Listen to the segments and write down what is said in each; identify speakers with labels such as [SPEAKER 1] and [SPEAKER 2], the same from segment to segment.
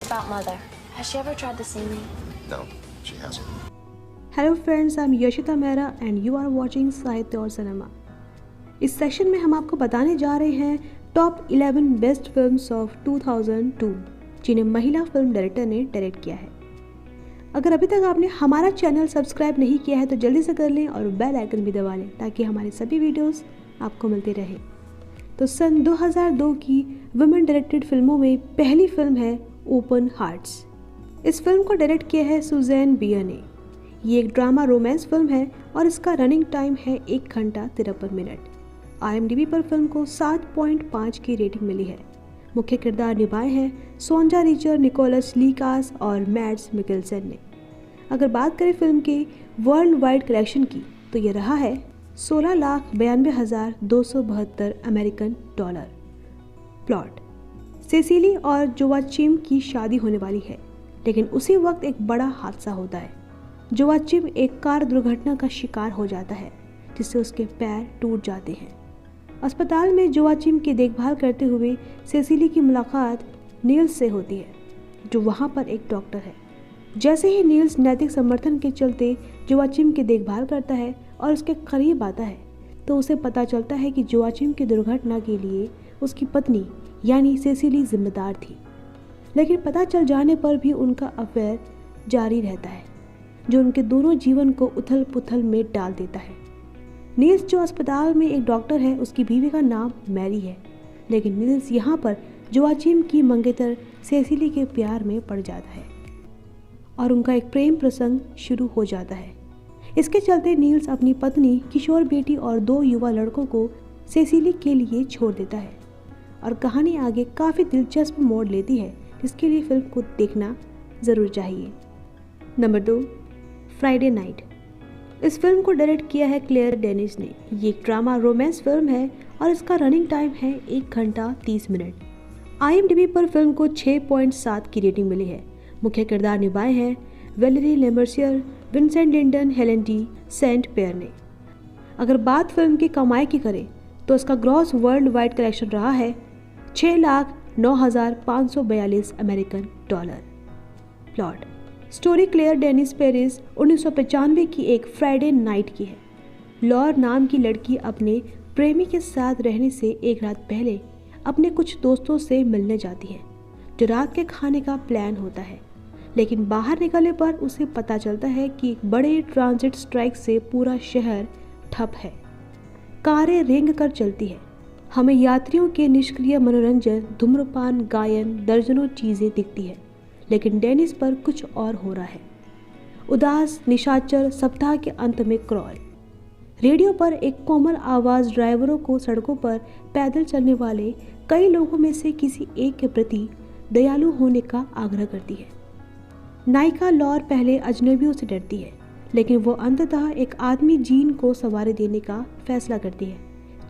[SPEAKER 1] about Mother. Has she ever tried to see me?
[SPEAKER 2] No, she hasn't.
[SPEAKER 3] Hello friends, I am Yashita Mehra and you are watching साहित्य और cinema. इस session में हम आपको बताने जा रहे हैं टॉप 11 बेस्ट फिल्म्स ऑफ 2002 जिन्हें महिला फिल्म डायरेक्टर ने डायरेक्ट किया है। अगर अभी तक आपने हमारा चैनल सब्सक्राइब नहीं किया है तो जल्दी से कर लें और बेल आइकन भी दबा लें ताकि हमारी सभी वीडियोस आपको मिलते रहे। तो सन 2002 की वुमेन डायरेक्टेड फिल्मों में पहली फिल्म है ओपन हार्ट्स। इस फिल्म को डायरेक्ट किया है सुजैन बियर ने। ये एक ड्रामा रोमांस फिल्म है और इसका रनिंग टाइम है 1 घंटा 53 मिनट। IMDb पर फिल्म को 7.5 की रेटिंग मिली है। मुख्य किरदार निभाए हैं सोंजा रिचर, निकोलस लीकास और मैड्स मिकेलसन ने। अगर बात करें फिल्म के वर्ल्ड वाइड कलेक्शन की तो ये रहा है 16,92,272 अमेरिकन डॉलर। प्लॉट: सेसिली और जोआचिम की शादी होने वाली है, लेकिन उसी वक्त एक बड़ा हादसा होता है। जोआचिम एक कार दुर्घटना का शिकार हो जाता है जिससे उसके पैर टूट जाते हैं। अस्पताल में जोआचिम की देखभाल करते हुए सेसिली की मुलाकात नील्स से होती है जो वहाँ पर एक डॉक्टर है। जैसे ही नील्स नैतिक समर्थन के चलते जोआचिम की देखभाल करता है और उसके करीब आता है तो उसे पता चलता है कि जोआचिम की दुर्घटना के लिए उसकी पत्नी यानी सेसिली जिम्मेदार थी। लेकिन पता चल जाने पर भी उनका अफेयर जारी रहता है जो उनके दोनों जीवन को उथल पुथल में डाल देता है। नील्स जो अस्पताल में एक डॉक्टर है, उसकी बीवी का नाम मैरी है, लेकिन नील्स यहाँ पर जोआचिम की मंगेतर सेसिली के प्यार में पड़ जाता है और उनका एक प्रेम प्रसंग शुरू हो जाता है। इसके चलते नील्स अपनी पत्नी, किशोर बेटी और 2 युवा लड़कों को सेसिली के लिए छोड़ देता है और कहानी आगे काफ़ी दिलचस्प मोड़ लेती है, जिसके लिए फिल्म को देखना ज़रूर चाहिए। Number 2, Friday night. इस फिल्म को डायरेक्ट किया है क्लेयर डेनिस ने। ये एक ड्रामा रोमांस फिल्म है और इसका रनिंग टाइम है 1 घंटा 30 मिनट। IMDb पर फिल्म को 6.7 की रेटिंग मिली है। मुख्य किरदार निभाए हैं Valerie Lemercier, Vincent Lindon, Helene de Saint Pere ने। अगर बात फिल्म की कमाई की करें तो इसका ग्रॉस वर्ल्ड वाइड कलेक्शन रहा है 6,09,542 American dollar. Plot: story Claire Denis Paris 1995 की एक फ्राइडे नाइट की है। लॉर नाम की लड़की अपने प्रेमी के साथ रहने से एक रात पहले अपने कुछ दोस्तों से मिलने जाती है जो रात के खाने का प्लान होता है, लेकिन बाहर निकलने पर उसे पता चलता है कि एक बड़े ट्रांजिट स्ट्राइक से पूरा शहर ठप है। कारें रेंग कर चलती है। हमें यात्रियों के निष्क्रिय मनोरंजन, धूम्रपान, गायन, दर्जनों चीज़ें दिखती है, लेकिन डेनिस पर कुछ और हो रहा है। उदास निशाचर सप्ताह के अंत में क्रॉल। रेडियो पर एक कोमल आवाज़ ड्राइवरों को सड़कों पर पैदल चलने वाले कई लोगों में से किसी एक के प्रति दयालु होने का आग्रह करती है। नायिका लॉर पहले अजनबियों से डरती है, लेकिन वो अंततः एक आदमी जीन को सवारी देने का फैसला करती है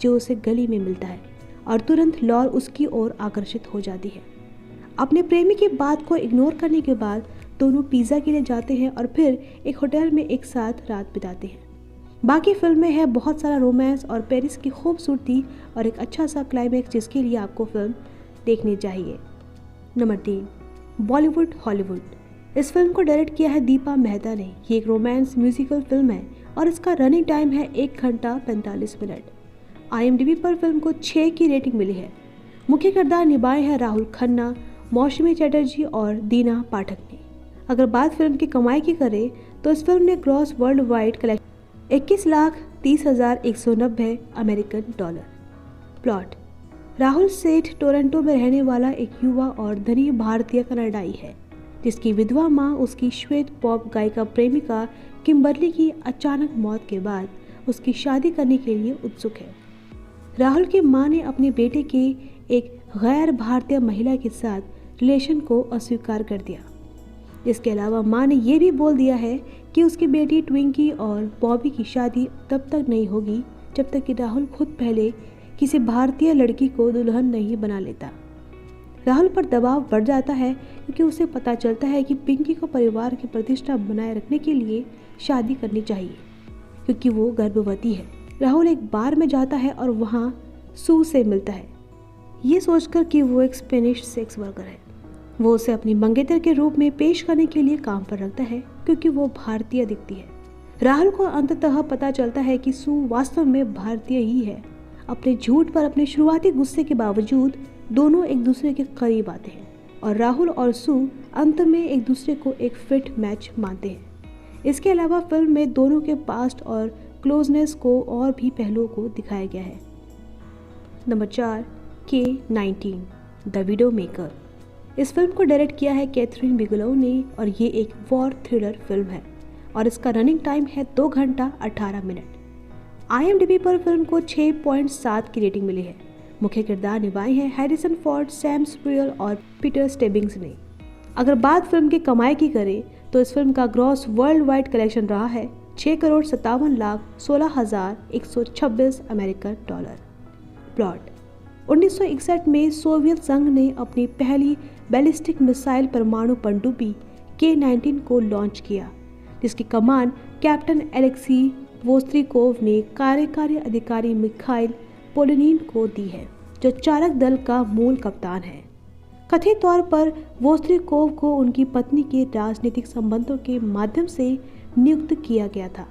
[SPEAKER 3] जो उसे गली में मिलता है और तुरंत लॉर उसकी ओर आकर्षित हो जाती है। अपने प्रेमी की बात को इग्नोर करने के बाद दोनों पिज़्ज़ा के लिए जाते हैं और फिर एक होटल में एक साथ रात बिताते हैं। बाकी फिल्म में है बहुत सारा रोमांस और पेरिस की खूबसूरती और एक अच्छा सा क्लाइमैक्स जिसके लिए आपको फिल्म देखनी चाहिए। Number 3, Bollywood Hollywood. इस फिल्म को डायरेक्ट किया है दीपा मेहता ने। ये एक रोमांस म्यूजिकल फिल्म है और इसका रनिंग टाइम है 1 घंटा 45 मिनट। IMDb पर फिल्म को 6 की रेटिंग मिली है। मुख्य किरदार निभाए हैं राहुल खन्ना, मौसमी चटर्जी और दीना पाठक ने। अगर बात फिल्म की कमाई की करें तो इस फिल्म ने gross world wide collection 21,30,190 American dollar. Plot: Rahul सेठ टोरंटो में रहने वाला एक युवा और धनी भारतीय कनाडाई है जिसकी विधवा माँ उसकी श्वेत पॉप गायिका प्रेमिका किम्बर्ली की अचानक मौत के बाद उसकी शादी करने के लिए उत्सुक है। राहुल की माँ ने अपने बेटे के एक गैर भारतीय महिला के साथ रिलेशन को अस्वीकार कर दिया। इसके अलावा माँ ने यह भी बोल दिया है कि उसकी बेटी ट्विंकी और बॉबी की शादी तब तक नहीं होगी जब तक कि राहुल खुद पहले किसी भारतीय लड़की को दुल्हन नहीं बना लेता। राहुल पर दबाव बढ़ जाता है क्योंकि उसे पता चलता है कि पिंकी को परिवार की प्रतिष्ठा बनाए रखने के लिए शादी करनी चाहिए क्योंकि वो गर्भवती है। राहुल एक बार में जाता है और वहाँ सू से मिलता है, ये सोचकर कि वो एक स्पेनिश सेक्स वर्कर है। वो उसे अपनी मंगेतर के रूप में पेश करने के लिए काम पर रखता है क्योंकि वो भारतीय दिखती है। राहुल को अंततः पता चलता है कि सू वास्तव में भारतीय ही है। अपने झूठ पर अपने शुरुआती गुस्से के बावजूद दोनों एक दूसरे के करीब आते हैं और राहुल और सू अंत में एक दूसरे को एक फिट मैच मानते हैं। इसके अलावा फिल्म में दोनों के पास्ट और क्लोजनेस को और भी पहलुओं को दिखाया गया है। Number 4, K-19 the widow maker. इस फिल्म को डायरेक्ट किया है कैथरीन बिगेलो ने और ये एक वॉर थ्रिलर फिल्म है और इसका रनिंग टाइम है 2 घंटा 18 मिनट। IMDb पर फिल्म को 6.7 की रेटिंग मिली है। मुख्य किरदार निभाए हैं हैरिसन फोर्ड, सैम स्प्रूअल और पीटर स्टेबिंग्स ने। अगर बात फिल्म की कमाई की करें तो इस फिल्म का ग्रॉस वर्ल्ड वाइड कलेक्शन रहा है 6,57,16,126 अमेरिकन डॉलर। प्लॉट: 1961 में सोवियत संघ ने अपनी पहली बैलिस्टिक मिसाइल परमाणु पनडुब्बी K-19 को लॉन्च किया, जिसकी कमान कैप्टन एलेक्सी वोस्त्रिकोव ने कार्यकारी अधिकारी मिखाइल पोलिनिन को दी है, जो चालक दल का मूल कप्तान है। कथित तौर पर वोस्त्रिकोव को उनकी पत्नी के राजनीतिक संबंधों के माध्यम से नियुक्त किया गया था।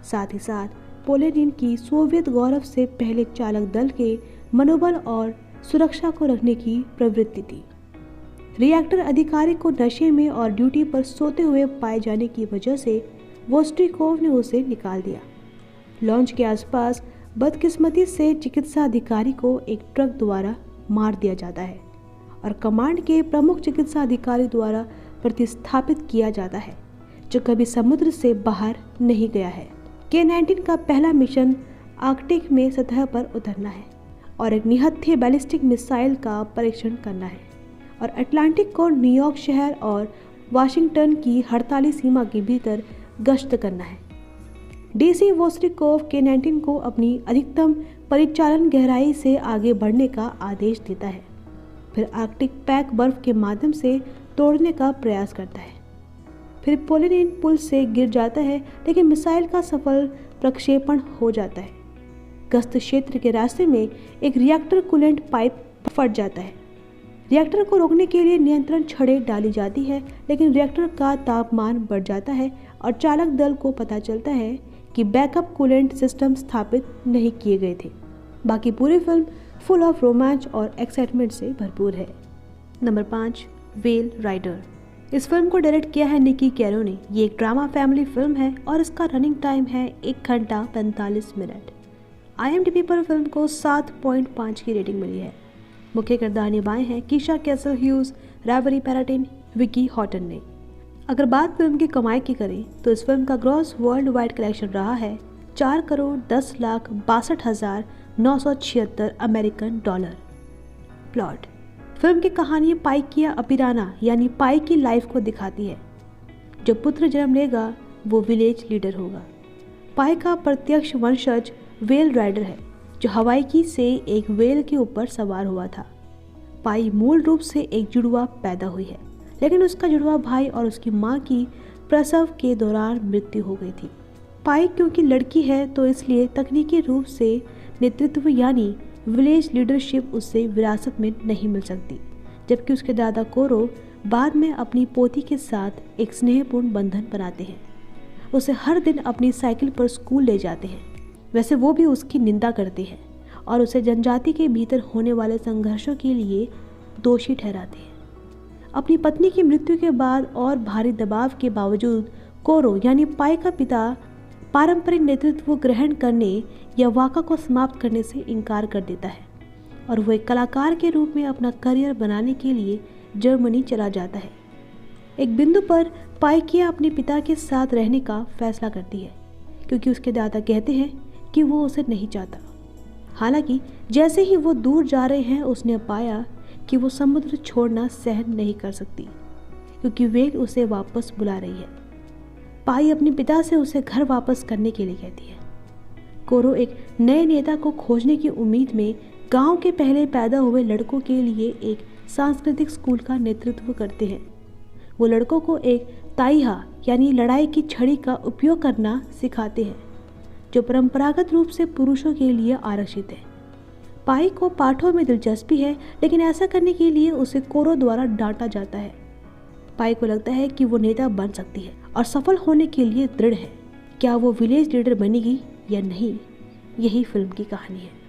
[SPEAKER 3] साथ ही साथ पोलिनिन की सोवियत गौरव से पहले चालक दल के मनोबल और सुरक्षा को रखने की प्रवृत्ति थी। रिएक्टर अधिकारी को नशे में और ड्यूटी पर सोते हुए पाए जाने की वजह से वोस्ट्रिकोव ने उसे निकाल दिया। लॉन्च के आसपास बदकिस्मती से चिकित्सा अधिकारी को एक ट्रक द्वारा मार दिया जाता है और कमांड के प्रमुख चिकित्सा अधिकारी द्वारा प्रतिस्थापित किया जाता है, जो कभी समुद्र से बाहर नहीं गया है। K-19 का पहला मिशन आर्कटिक में सतह पर उतरना है और एक निहत्थे बैलिस्टिक मिसाइल का परीक्षण करना है और अटलांटिक को न्यूयॉर्क शहर और वाशिंगटन की हड़ताली सीमा के भीतर गश्त करना है। DC वोस्ट्रिकोव K-19 को अपनी अधिकतम परिचालन गहराई से आगे बढ़ने का आदेश देता है, फिर आर्कटिक पैक बर्फ के माध्यम से तोड़ने का प्रयास करता है। फिर पोलिनिन पुल से गिर जाता है, लेकिन मिसाइल का सफल प्रक्षेपण हो जाता है। गश्त क्षेत्र के रास्ते में एक रिएक्टर कूलेंट पाइप फट जाता है। रिएक्टर को रोकने के लिए नियंत्रण छड़ें डाली जाती है, लेकिन रिएक्टर का तापमान बढ़ जाता है और चालक दल को पता चलता है कि बैकअप कूलेंट सिस्टम स्थापित नहीं किए गए थे। बाकी पूरी फिल्म फुल ऑफ रोमांच और एक्साइटमेंट से भरपूर है। Number 5, whale rider. इस फिल्म को डायरेक्ट किया है निकी कैरो ने। ये एक ड्रामा फैमिली फिल्म है और इसका रनिंग टाइम है 1 घंटा 45 मिनट। IMDb पर फिल्म को 7.5 की रेटिंग मिली है। मुख्य किरदार निभाए हैं कीशा कैसल ह्यूज, रेवरी पैराटिन, विकी हॉटन ने। अगर बात फिल्म की कमाई की करें तो इस फिल्म का ग्रॉस वर्ल्ड वाइड कलेक्शन रहा है 4,10,62,976 अमेरिकन डॉलर। प्लॉट: फिल्म की कहानी पाइकिया अपिराना यानी पाई की लाइफ को दिखाती है। जो पुत्र जन्म लेगा वो विलेज लीडर होगा। पाई का प्रत्यक्ष वंशज व्हेल राइडर है, जो हवाई से एक व्हेल के ऊपर सवार हुआ था। पाई मूल रूप से एक जुड़वा पैदा हुई है, लेकिन उसका जुड़वा भाई और उसकी माँ की प्रसव के दौरान मृत्यु हो गई थी। पाई क्योंकि लड़की है तो इसलिए तकनीकी रूप से नेतृत्व यानी विलेज लीडरशिप उससे विरासत में नहीं मिल सकती, जबकि उसके दादा कोरो बाद में अपनी पोती के साथ एक स्नेहपूर्ण बंधन बनाते हैं। उसे हर दिन अपनी साइकिल पर स्कूल ले जाते हैं। वैसे वो भी उसकी निंदा करते हैं और उसे जनजाति के भीतर होने वाले संघर्षों के लिए दोषी ठहराते हैं। अपनी पत्नी की मृत्यु के बाद और भारी दबाव के बावजूद कोरो यानी पाई का पिता पारंपरिक नेतृत्व ग्रहण करने या वाका को समाप्त करने से इनकार कर देता है और वो एक कलाकार के रूप में अपना करियर बनाने के लिए जर्मनी चला जाता है। एक बिंदु पर पाइकिया अपने पिता के साथ रहने का फैसला करती है, क्योंकि उसके दादा कहते हैं कि वो उसे नहीं चाहता। हालांकि जैसे ही वो दूर जा रहे हैं उसने पाया कि वो समुद्र छोड़ना सहन नहीं कर सकती, क्योंकि वेग उसे वापस बुला रही है। पाई अपने पिता से उसे घर वापस करने के लिए कहती है। कोरो एक नए नेता को खोजने की उम्मीद में गांव के पहले पैदा हुए लड़कों के लिए एक सांस्कृतिक स्कूल का नेतृत्व करते हैं। वो लड़कों को एक ताइहा यानी लड़ाई की छड़ी का उपयोग करना सिखाते हैं, जो परंपरागत रूप से पुरुषों के लिए आरक्षित है। पाई को पाठों में दिलचस्पी है, लेकिन ऐसा करने के लिए उसे कोरो द्वारा डांटा जाता है। पाई को लगता है कि वो नेता बन सकती है और सफल होने के लिए दृढ़ है। क्या वो विलेज लीडर बनेगी या नहीं, यही फिल्म की कहानी है।